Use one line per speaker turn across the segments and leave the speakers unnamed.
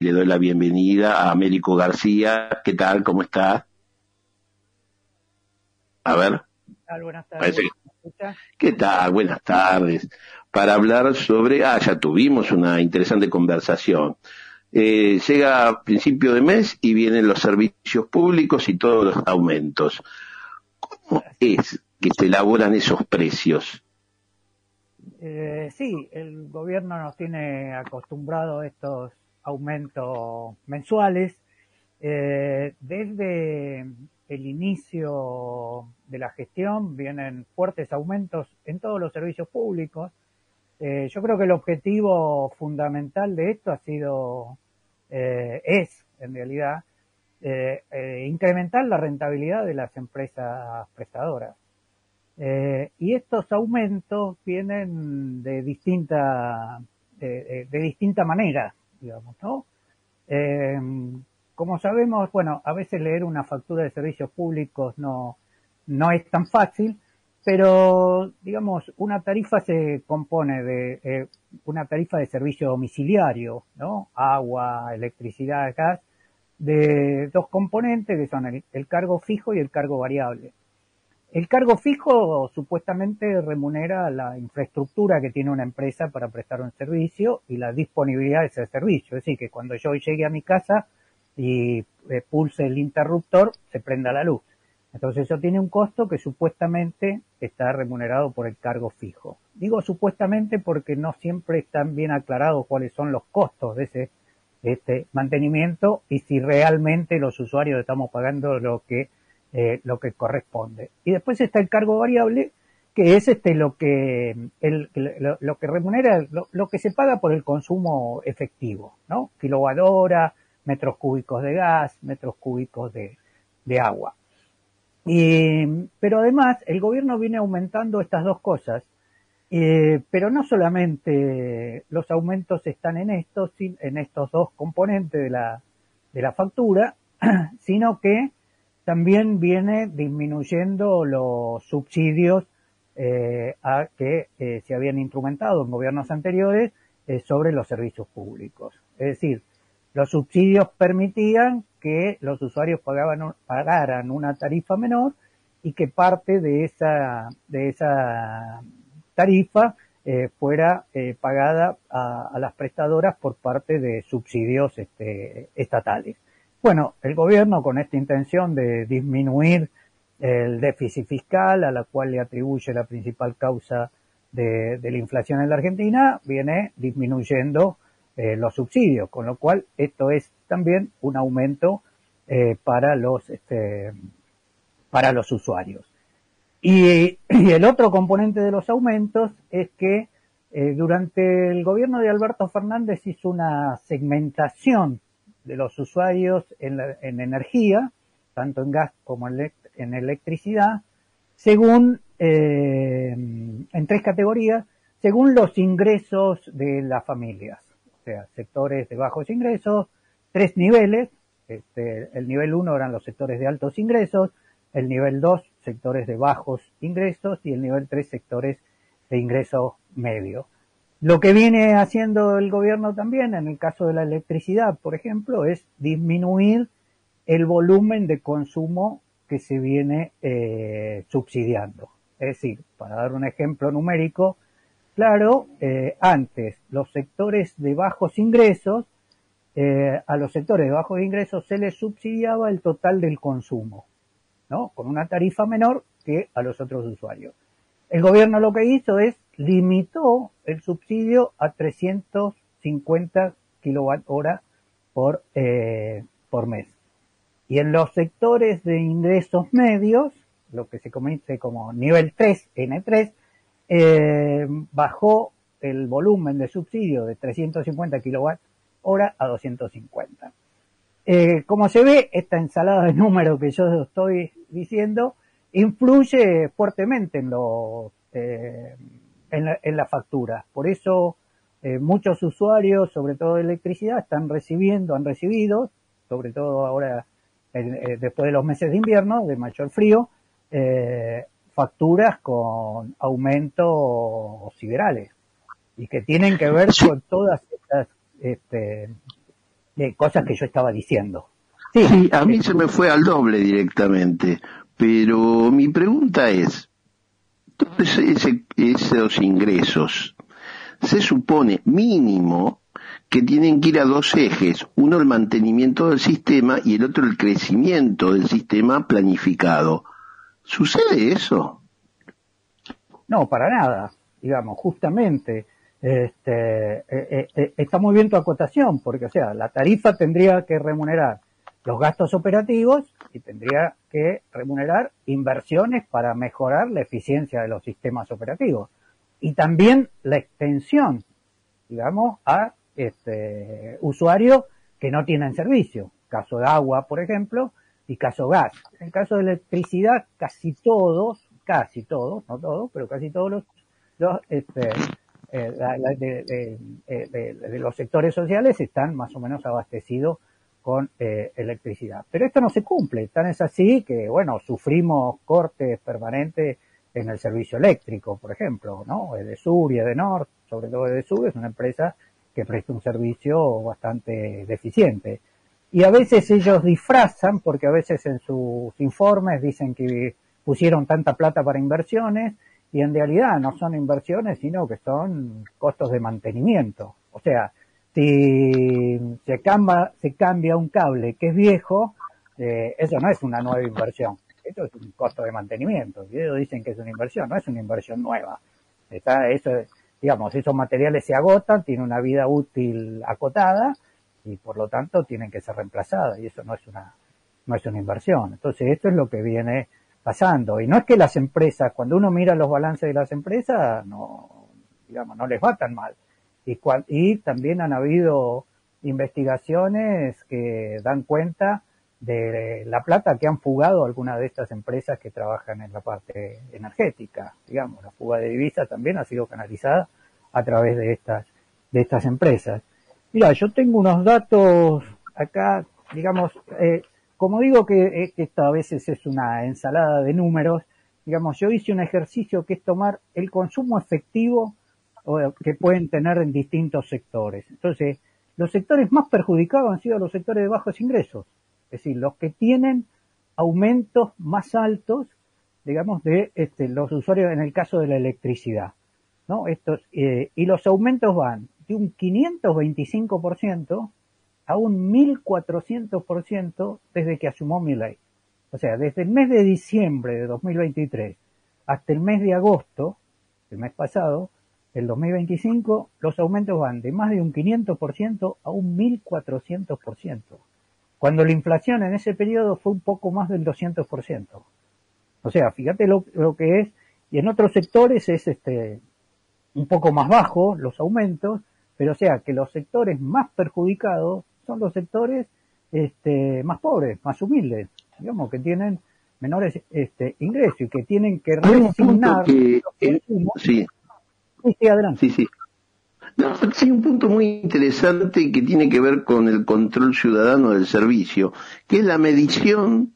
le doy la bienvenida a Américo García. ¿Qué tal? ¿Cómo está? A ver,
Buenas tardes.
parece que... ¿Qué tal? Buenas tardes. Para hablar sobre... ya tuvimos una interesante conversación. Llega a principio de mes y vienen los servicios públicos y todos los aumentos. ¿Cómo es que se elaboran esos precios?
Sí, el gobierno nos tiene acostumbrado a estos aumentos mensuales. Desde el inicio de la gestión vienen fuertes aumentos en todos los servicios públicos. Yo creo que el objetivo fundamental de esto ha sido, es en realidad, incrementar la rentabilidad de las empresas prestadoras. Y estos aumentos vienen de distinta manera, digamos, ¿no? Eh, Como sabemos, bueno, a veces leer una factura de servicios públicos no es tan fácil, pero, digamos, una tarifa se compone de una tarifa de servicio domiciliario, ¿no? Agua, electricidad, gas, de dos componentes que son el cargo fijo y el cargo variable. El cargo fijo supuestamente remunera la infraestructura que tiene una empresa para prestar un servicio y la disponibilidad de ese servicio. Es decir, que cuando yo llegue a mi casa y pulse el interruptor, se prenda la luz. Entonces eso tiene un costo que supuestamente está remunerado por el cargo fijo. Digo supuestamente porque no siempre están bien aclarados cuáles son los costos de este mantenimiento y si realmente los usuarios estamos pagando lo que corresponde. Y después está el cargo variable, que es lo que remunera, lo que se paga por el consumo efectivo, ¿no? Kilowatt hora, metros cúbicos de gas, metros cúbicos de agua. Pero además, el gobierno viene aumentando estas dos cosas, pero no solamente los aumentos están en estos dos componentes de la factura, sino que también viene disminuyendo los subsidios que se habían instrumentado en gobiernos anteriores sobre los servicios públicos. Es decir, los subsidios permitían que los usuarios pagaran una tarifa menor y que parte de esa tarifa fuera pagada a las prestadoras por parte de subsidios estatales. Bueno, el gobierno, con esta intención de disminuir el déficit fiscal, a la cual le atribuye la principal causa de la inflación en la Argentina, viene disminuyendo los subsidios, con lo cual esto es también un aumento para los usuarios. Y el otro componente de los aumentos es que durante el gobierno de Alberto Fernández hizo una segmentación de los usuarios en energía, tanto en gas como en electricidad, según en tres categorías, según los ingresos de las familias. O sea, sectores de bajos ingresos, tres niveles. El nivel 1 eran los sectores de altos ingresos, el nivel 2 sectores de bajos ingresos y el nivel 3 sectores de ingresos medios. Lo que viene haciendo el gobierno también, en el caso de la electricidad, por ejemplo, es disminuir el volumen de consumo que se viene subsidiando. Es decir, para dar un ejemplo numérico, claro, antes los sectores de bajos ingresos, a los sectores de bajos ingresos se les subsidiaba el total del consumo, ¿no? Con una tarifa menor que a los otros usuarios. El gobierno lo que hizo es limitó el subsidio a 350 kilowatt hora por mes. Y en los sectores de ingresos medios, lo que se conoce como nivel 3, N3, bajó el volumen de subsidio de 350 kilowatt hora a 250. Como se ve, esta ensalada de números que yo estoy diciendo influye fuertemente en la factura. Por eso muchos usuarios, sobre todo de electricidad, han recibido, sobre todo ahora después de los meses de invierno, de mayor frío, facturas con aumentos siderales y que tienen que ver con todas estas de cosas que yo estaba diciendo. Sí,
Sí, a mí se me fue al doble directamente, pero mi pregunta es, todos esos ingresos, se supone mínimo que tienen que ir a dos ejes, uno el mantenimiento del sistema y el otro el crecimiento del sistema planificado. ¿Sucede eso?
no, para nada, digamos, justamente, está muy bien tu acotación, porque, o sea, la tarifa tendría que remunerar los gastos operativos y tendría que remunerar inversiones para mejorar la eficiencia de los sistemas operativos. Y también la extensión, digamos, a usuarios que no tienen servicio. Caso de agua, por ejemplo, y caso gas. En el caso de electricidad, casi todos, no todos, pero casi todos los de los sectores sociales están más o menos abastecidos con electricidad. Pero esto no se cumple, tan es así que, bueno, sufrimos cortes permanentes en el servicio eléctrico, por ejemplo, ¿no? Edesur y Edenor, sobre todo Edesur, es una empresa que presta un servicio bastante deficiente. Y a veces ellos disfrazan, porque a veces en sus informes dicen que pusieron tanta plata para inversiones, y en realidad no son inversiones, sino que son costos de mantenimiento. O sea, si se cambia un cable que es viejo, eso no es una nueva inversión, eso es un costo de mantenimiento. Y ellos dicen que es una inversión, no es una inversión nueva. Eso, digamos, esos materiales se agotan, tienen una vida útil acotada y por lo tanto tienen que ser reemplazadas, y eso no es una inversión. Entonces esto es lo que viene pasando. Y no es que las empresas, cuando uno mira los balances de las empresas, no, digamos, no les va tan mal. Y también han habido investigaciones que dan cuenta de la plata que han fugado algunas de estas empresas que trabajan en la parte energética. Digamos, la fuga de divisas también ha sido canalizada a través de estas empresas. Mira, yo tengo unos datos acá, digamos, como digo que esto a veces es una ensalada de números, digamos, yo hice un ejercicio que es tomar el consumo efectivo que pueden tener en distintos sectores. Entonces, los sectores más perjudicados han sido los sectores de bajos ingresos, es decir, los que tienen aumentos más altos, digamos, de los usuarios en el caso de la electricidad, ¿no? Y los aumentos van de un 525% a un 1400% desde que asumió Milei. O sea, desde el mes de diciembre de 2023 hasta el mes de agosto, el mes pasado, el 2025, los aumentos van de más de un 500% a un 1400%. Cuando la inflación en ese periodo fue un poco más del 200%. O sea, fíjate lo que es, y en otros sectores es un poco más bajo los aumentos, pero o sea que los sectores más perjudicados son los sectores más pobres, más humildes, digamos, que tienen menores ingresos y que tienen que resignar los consumos.
Sí,
Sí, adelante.
sí, sí. No, sí, un punto muy interesante que tiene que ver con el control ciudadano del servicio, que es la medición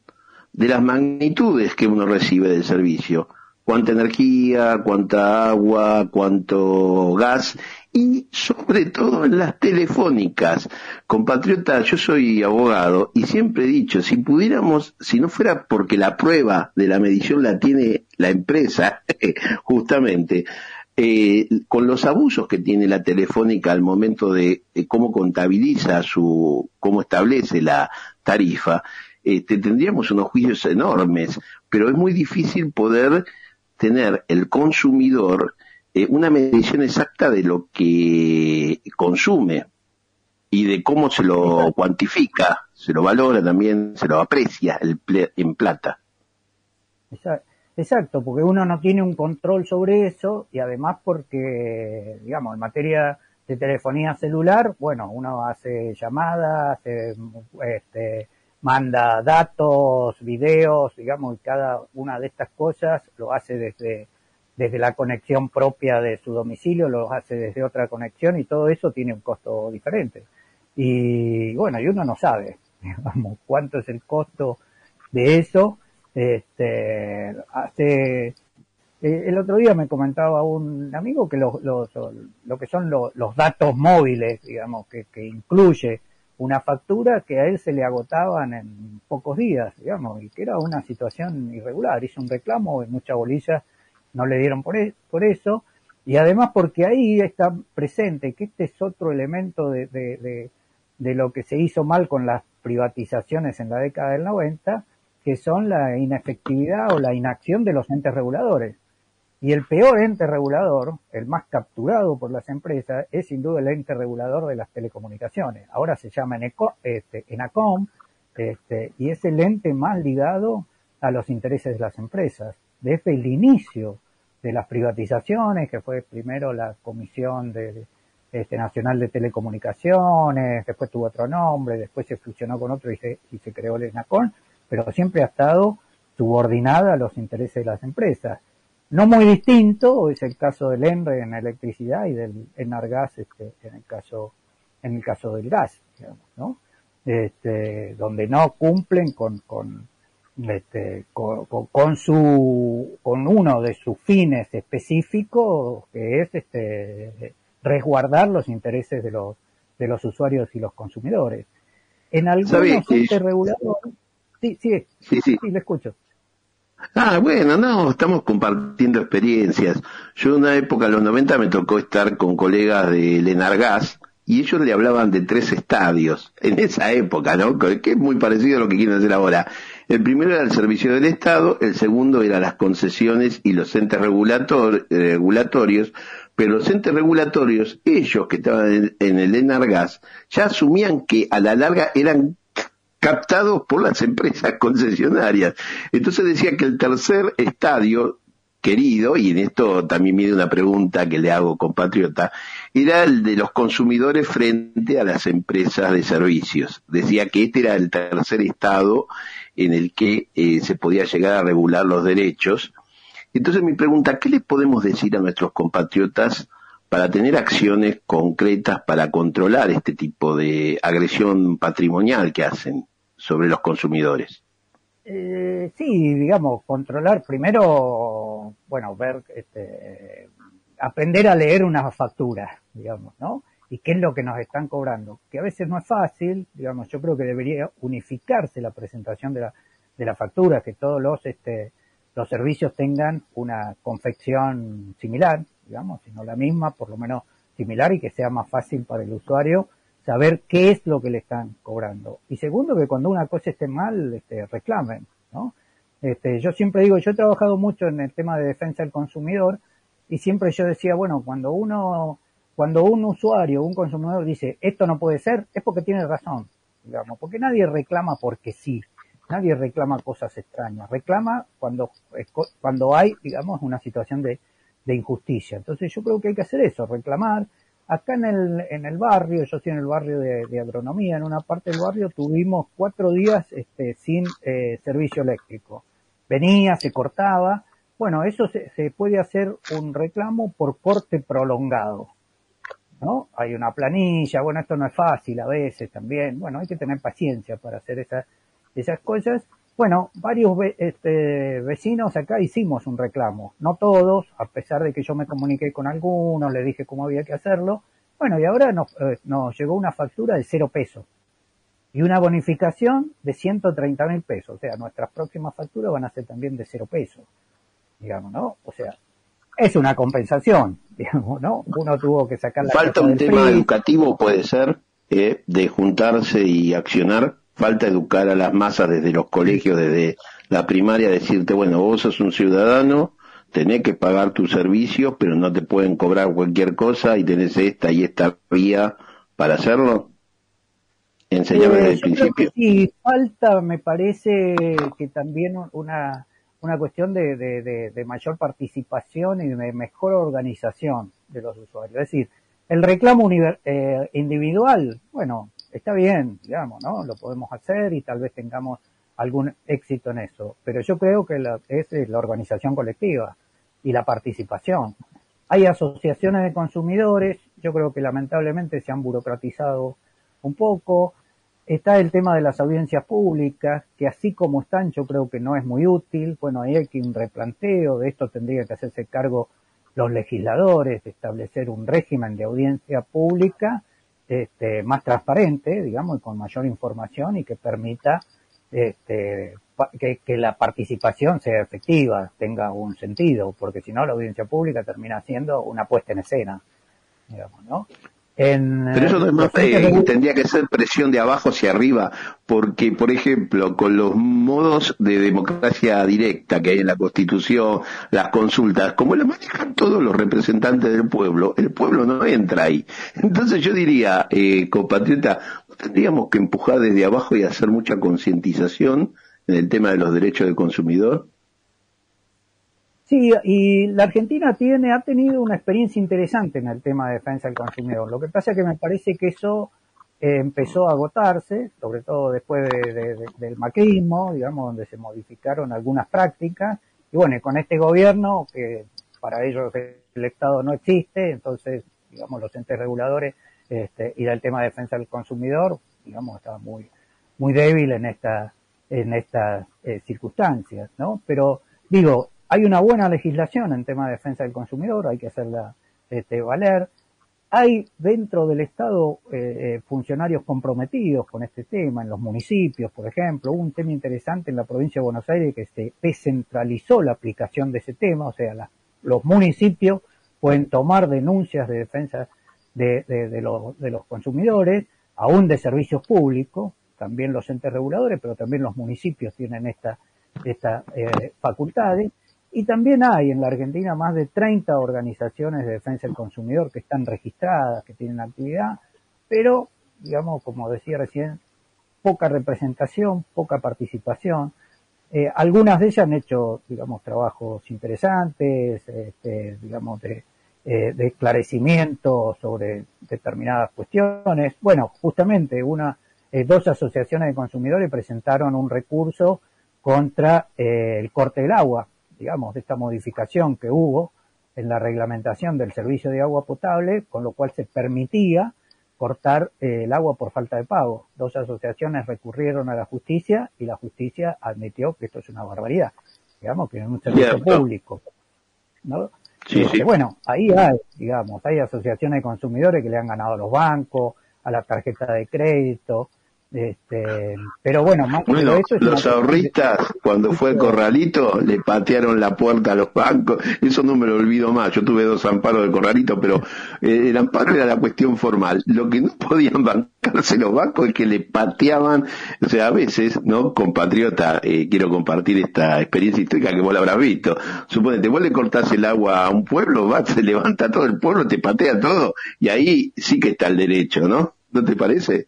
de las magnitudes que uno recibe del servicio. Cuánta energía, cuánta agua, cuánto gas y sobre todo en las telefónicas. Compatriota, yo soy abogado y siempre he dicho, si pudiéramos, si no fuera porque la prueba de la medición la tiene la empresa, justamente, con los abusos que tiene la telefónica al momento de cómo contabiliza cómo establece la tarifa, tendríamos unos juicios enormes, pero es muy difícil poder tener el consumidor una medición exacta de lo que consume y de cómo se lo cuantifica, se lo valora también, se lo aprecia en plata.
Exacto, porque uno no tiene un control sobre eso y además porque, digamos, en materia de telefonía celular, bueno, uno hace llamadas, manda datos, videos, digamos, y cada una de estas cosas lo hace desde la conexión propia de su domicilio, lo hace desde otra conexión y todo eso tiene un costo diferente. Y bueno, y uno no sabe, digamos, cuánto es el costo de eso. El otro día me comentaba un amigo que lo que son los datos móviles, digamos, que incluye una factura que a él se le agotaban en pocos días, digamos, y que era una situación irregular. Hizo un reclamo, en mucha bolilla no le dieron por eso, y además porque ahí está presente que este es otro elemento de lo que se hizo mal con las privatizaciones en la década del 90, que son la inefectividad o la inacción de los entes reguladores. Y el peor ente regulador, el más capturado por las empresas, es sin duda el ente regulador de las telecomunicaciones. Ahora se llama ENACOM, y es el ente más ligado a los intereses de las empresas. Desde el inicio de las privatizaciones, que fue primero la Comisión Nacional de Telecomunicaciones, después tuvo otro nombre, después se fusionó con otro y se creó el ENACOM, pero siempre ha estado subordinada a los intereses de las empresas. No muy distinto es el caso del ENRE en electricidad y del Enargas en el caso del gas, digamos, ¿no? Donde no cumplen con uno de sus fines específicos, que es resguardar los intereses de los usuarios y los consumidores. En algunos entes reguladores, sí, le escucho.
Bueno, no, estamos compartiendo experiencias. Yo en una época, en los 90, me tocó estar con colegas de Enargas y ellos le hablaban de 3 estadios en esa época, ¿no? Que es muy parecido a lo que quieren hacer ahora. El primero era el servicio del Estado, el segundo era las concesiones y los entes regulatorios, pero los entes regulatorios, ellos que estaban en el Enargas, ya asumían que a la larga eran captados por las empresas concesionarias. Entonces decía que el tercer estadio querido, y en esto también viene una pregunta que le hago, compatriota, era el de los consumidores frente a las empresas de servicios. Decía que este era el tercer estado en el que se podía llegar a regular los derechos. Entonces mi pregunta, ¿qué le podemos decir a nuestros compatriotas para tener acciones concretas para controlar este tipo de agresión patrimonial que hacen sobre los consumidores?
Sí, digamos, controlar primero, bueno, ver, aprender a leer una factura, digamos, ¿no? Y qué es lo que nos están cobrando, que a veces no es fácil, digamos, yo creo que debería unificarse la presentación de la factura, que todos los servicios tengan una confección similar, digamos, si no la misma, por lo menos similar, y que sea más fácil para el usuario saber qué es lo que le están cobrando. Y segundo, que cuando una cosa esté mal, reclamen, ¿no? Yo siempre digo, yo he trabajado mucho en el tema de defensa del consumidor, y siempre yo decía, bueno, cuando un usuario, un consumidor dice, esto no puede ser, es porque tiene razón, digamos, porque nadie reclama porque sí. Nadie reclama cosas extrañas, reclama cuando hay, digamos, una situación de injusticia. Entonces yo creo que hay que hacer eso, reclamar. Acá en el barrio, yo estoy en el barrio de agronomía, en una parte del barrio tuvimos 4 días sin servicio eléctrico. Venía, se cortaba. Bueno, eso se puede hacer un reclamo por corte prolongado, ¿no? Hay una planilla, bueno, esto no es fácil a veces también. Bueno, hay que tener paciencia para hacer esas cosas. Bueno, varios vecinos acá hicimos un reclamo, no todos, a pesar de que yo me comuniqué con algunos, le dije cómo había que hacerlo. Bueno, y ahora nos llegó una factura de 0 pesos y una bonificación de 130.000 pesos. O sea, nuestras próximas facturas van a ser también de 0 pesos, digamos, ¿no? O sea, es una compensación, digamos, ¿no? Uno tuvo que sacar la
Falta un tema educativo, puede ser, de juntarse y accionar. Falta educar a las masas desde los colegios, desde la primaria, decirte, bueno, vos sos un ciudadano, tenés que pagar tus servicios, pero no te pueden cobrar cualquier cosa y tenés esta y esta vía para hacerlo. Enseñame desde el principio.
Sí, falta, me parece que también una cuestión de mayor participación y de mejor organización de los usuarios. Es decir, el reclamo individual, bueno, está bien, digamos, ¿no? Lo podemos hacer y tal vez tengamos algún éxito en eso. Pero yo creo que es la organización colectiva y la participación. Hay asociaciones de consumidores, yo creo que lamentablemente se han burocratizado un poco. Está el tema de las audiencias públicas, que así como están, yo creo que no es muy útil. Bueno, ahí hay que un replanteo, de esto tendría que hacerse cargo los legisladores, de establecer un régimen de audiencia pública más transparente, digamos, y con mayor información y que permita que la participación sea efectiva, tenga un sentido, porque si no la audiencia pública termina siendo una puesta en escena, digamos, ¿no?
Pero eso además tendría que ser presión de abajo hacia arriba, porque, por ejemplo, con los modos de democracia directa que hay en la Constitución, las consultas, como las manejan todos los representantes del pueblo, el pueblo no entra ahí. Entonces yo diría, compatriota, tendríamos que empujar desde abajo y hacer mucha concientización en el tema de los derechos del consumidor.
Sí, y la Argentina ha tenido una experiencia interesante en el tema de defensa del consumidor. Lo que pasa es que me parece que eso empezó a agotarse, sobre todo después del macrismo, digamos, donde se modificaron algunas prácticas. Y bueno, y con este gobierno, que para ellos el Estado no existe, entonces, digamos, los entes reguladores y del tema de defensa del consumidor, digamos, estaba muy débil en estas circunstancias, ¿no? Pero, digo, hay una buena legislación en tema de defensa del consumidor, hay que hacerla valer. Hay dentro del Estado funcionarios comprometidos con este tema, en los municipios, por ejemplo. Hubo un tema interesante en la provincia de Buenos Aires que se descentralizó la aplicación de ese tema, o sea, los municipios pueden tomar denuncias de defensa de los consumidores, aún de servicios públicos, también los entes reguladores, pero también los municipios tienen estas facultades. Y también hay en la Argentina más de 30 organizaciones de defensa del consumidor que están registradas, que tienen actividad, pero, digamos, como decía recién, poca representación, poca participación. Algunas de ellas han hecho, digamos, trabajos interesantes, digamos, de esclarecimiento sobre determinadas cuestiones. Bueno, justamente dos asociaciones de consumidores presentaron un recurso contra el corte del agua, digamos, de esta modificación que hubo en la reglamentación del servicio de agua potable, con lo cual se permitía cortar el agua por falta de pago. Dos asociaciones recurrieron a la justicia y la justicia admitió que esto es una barbaridad, digamos, que es un servicio público, ¿no?
Sí, sí.
Bueno, ahí hay asociaciones de consumidores que le han ganado a los bancos, a la tarjeta de crédito, pero bueno,
los ahorristas cuando fue el corralito le patearon la puerta a los bancos, eso no me lo olvido más. Yo tuve 2 amparos de corralito, pero el amparo era la cuestión formal. Lo que no podían bancarse los bancos es que le pateaban, o sea, a veces, ¿no? Compatriota, quiero compartir esta experiencia histórica que vos la habrás visto. Suponete, vos le cortás el agua a un pueblo, se levanta todo el pueblo, te patea todo, y ahí sí que está el derecho, ¿no? ¿No te parece?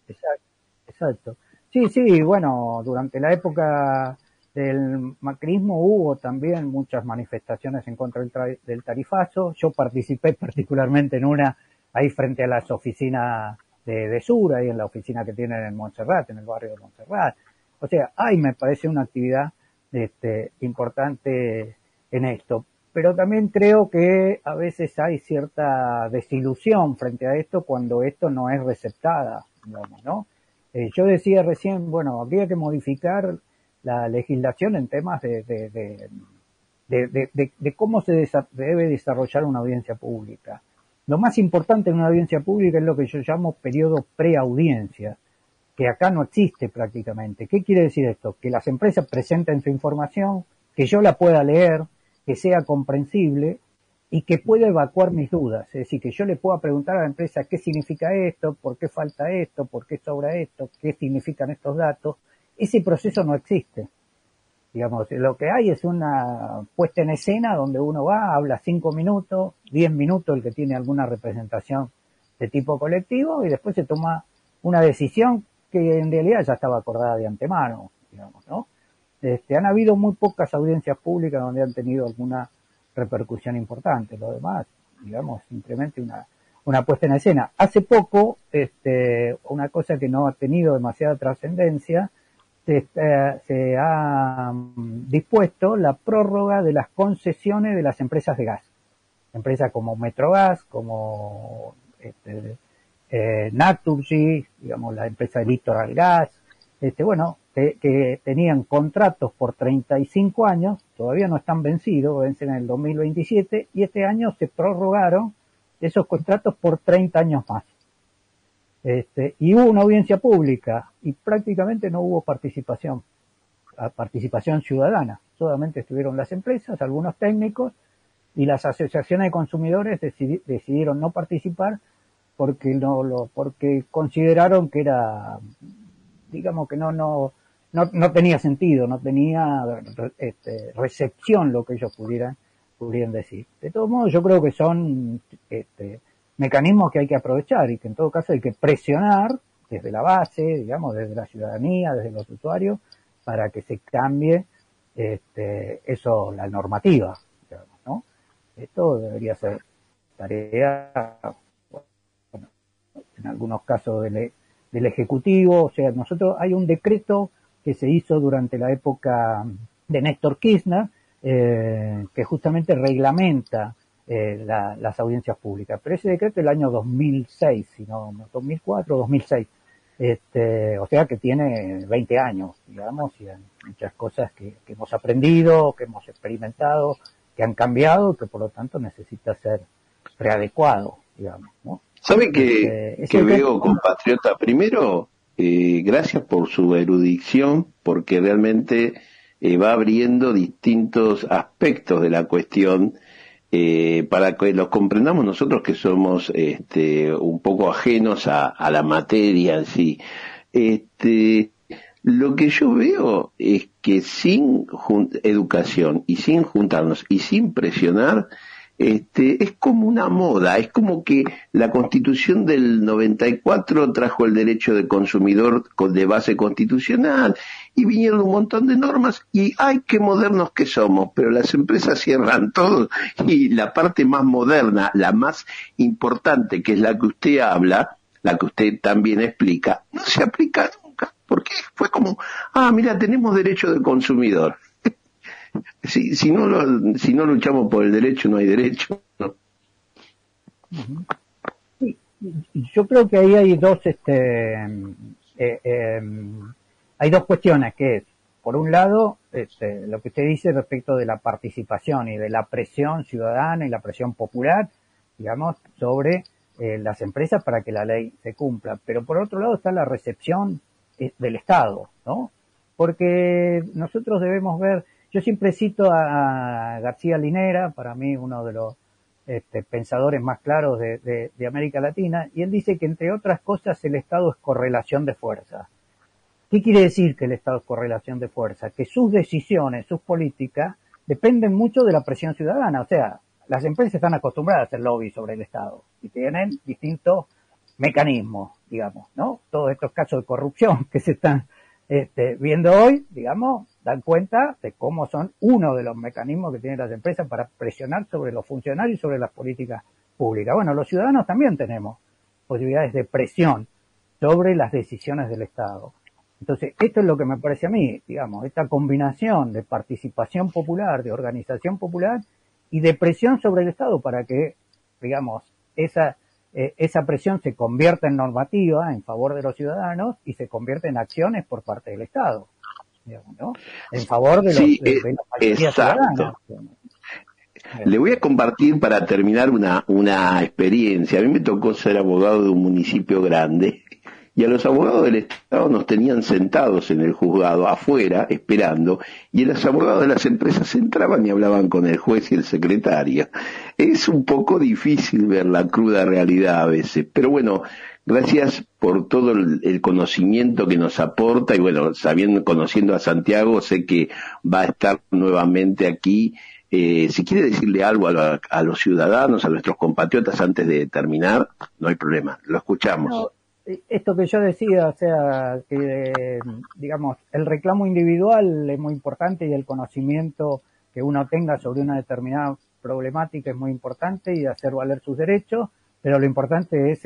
Exacto. Sí, bueno, durante la época del macrismo hubo también muchas manifestaciones en contra del tarifazo. Yo participé particularmente en una ahí frente a las oficinas de Sura, ahí en la oficina que tienen en Montserrat, en el barrio de Montserrat. O sea, me parece una actividad importante en esto. Pero también creo que a veces hay cierta desilusión frente a esto cuando esto no es receptada, digamos, ¿no? Yo decía recién, bueno, habría que modificar la legislación en temas de cómo se debe desarrollar una audiencia pública. Lo más importante en una audiencia pública es lo que yo llamo periodo preaudiencia, que acá no existe prácticamente. ¿Qué quiere decir esto? Que las empresas presenten su información, que yo la pueda leer, que sea comprensible y que pueda evacuar mis dudas. Es decir, que yo le pueda preguntar a la empresa qué significa esto, por qué falta esto, por qué sobra esto, qué significan estos datos. Ese proceso no existe. Digamos, lo que hay es una puesta en escena donde uno va, habla 5 minutos, 10 minutos el que tiene alguna representación de tipo colectivo y después se toma una decisión que en realidad ya estaba acordada de antemano, digamos, ¿no? Han habido muy pocas audiencias públicas donde han tenido alguna repercusión importante. Lo demás, digamos, simplemente una puesta en escena. Hace poco, una cosa que no ha tenido demasiada trascendencia, se ha dispuesto la prórroga de las concesiones de las empresas de gas. Empresas como Metrogas, como Naturgy, digamos, la empresa de Litoral Gas, que tenían contratos por 35 años, todavía no están vencidos, vencen en el 2027, y este año se prorrogaron esos contratos por 30 años más. Y hubo una audiencia pública y prácticamente no hubo participación ciudadana. Solamente estuvieron las empresas, algunos técnicos y las asociaciones de consumidores decidieron no participar porque consideraron que era, digamos que no tenía sentido, no tenía recepción lo que ellos pudieran decir. De todos modos, yo creo que son mecanismos que hay que aprovechar y que en todo caso hay que presionar desde la base, digamos, desde la ciudadanía, desde los usuarios, para que se cambie eso, la normativa, digamos, ¿no? Esto debería ser tarea, bueno, en algunos casos del Ejecutivo. O sea, hay un decreto que se hizo durante la época de Néstor Kirchner, que justamente reglamenta las audiencias públicas. Pero ese decreto es del año 2006, si no, 2004 o 2006. O sea que tiene 20 años, digamos, y hay muchas cosas que hemos aprendido, que hemos experimentado, que han cambiado, que por lo tanto necesita ser readecuado, digamos, ¿no?
¿Sabe que veo, compatriota? Primero, gracias por su erudición, porque realmente va abriendo distintos aspectos de la cuestión, para que los comprendamos nosotros que somos un poco ajenos a la materia en sí. Lo que yo veo es que sin educación y sin juntarnos y sin presionar, es como una moda, es como que la Constitución del 94 trajo el derecho de consumidor de base constitucional y vinieron un montón de normas y ¡ay, qué modernos que somos! Pero las empresas cierran todo y la parte más moderna, la más importante, que es la que usted habla, la que usted también explica, no se aplica nunca, porque fue como, mira, tenemos derecho de consumidor. Si no luchamos por el derecho, no hay derecho, ¿no?
Sí, yo creo que ahí hay hay dos cuestiones, que es, por un lado, lo que usted dice respecto de la participación y de la presión ciudadana y la presión popular, digamos, sobre las empresas para que la ley se cumpla. Pero por otro lado está la recepción del Estado, ¿no? Porque nosotros debemos ver. Yo siempre cito a García Linera, para mí uno de los pensadores más claros de América Latina, y él dice que, entre otras cosas, el Estado es correlación de fuerza. ¿Qué quiere decir que el Estado es correlación de fuerza? Que sus decisiones, sus políticas, dependen mucho de la presión ciudadana. O sea, las empresas están acostumbradas a hacer lobby sobre el Estado y tienen distintos mecanismos, digamos, ¿no? Todos estos casos de corrupción que se están viendo hoy, digamos, dan cuenta de cómo son uno de los mecanismos que tienen las empresas para presionar sobre los funcionarios y sobre las políticas públicas. Bueno, los ciudadanos también tenemos posibilidades de presión sobre las decisiones del Estado. Entonces, esto es lo que me parece a mí, digamos, esta combinación de participación popular, de organización popular y de presión sobre el Estado para que, digamos, esa presión se convierta en normativa en favor de los ciudadanos y se convierta en acciones por parte del Estado, digamos, ¿no? En favor de la mayoría ciudadana.
Le voy a compartir para terminar una experiencia. A mí me tocó ser abogado de un municipio grande y a los abogados del Estado nos tenían sentados en el juzgado afuera esperando y los abogados de las empresas entraban y hablaban con el juez y el secretario. Es un poco difícil ver la cruda realidad a veces, pero bueno, gracias por todo el conocimiento que nos aporta y bueno, conociendo a Santiago, sé que va a estar nuevamente aquí. Si quiere decirle algo a los ciudadanos, a nuestros compatriotas antes de terminar, no hay problema, lo escuchamos.
No, esto que yo decía, o sea, que digamos, el reclamo individual es muy importante y el conocimiento que uno tenga sobre una determinada problemática es muy importante y hacer valer sus derechos, pero lo importante es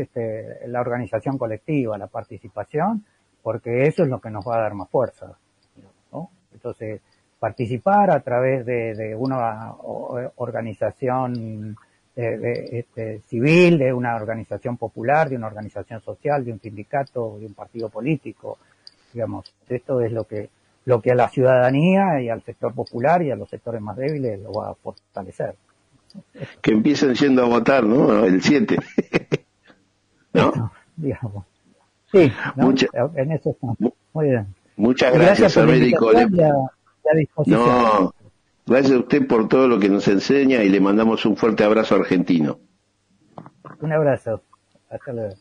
la organización colectiva, la participación, porque eso es lo que nos va a dar más fuerza, ¿no? Entonces, participar a través de una organización civil, de una organización popular, de una organización social, de un sindicato, de un partido político, digamos, esto es lo que a la ciudadanía y al sector popular y a los sectores más débiles lo va a fortalecer.
Que empiecen yendo a votar, ¿no? El 7. ¿No?
Digamos. Sí, ¿no?
Mucha-
En eso estamos. Muy bien.
Muchas
Gracias
gracias,
por la
Américo.
invitación y a disposición.
No, gracias a usted por todo lo que nos enseña y le mandamos un fuerte abrazo argentino.
Un abrazo. Hasta luego.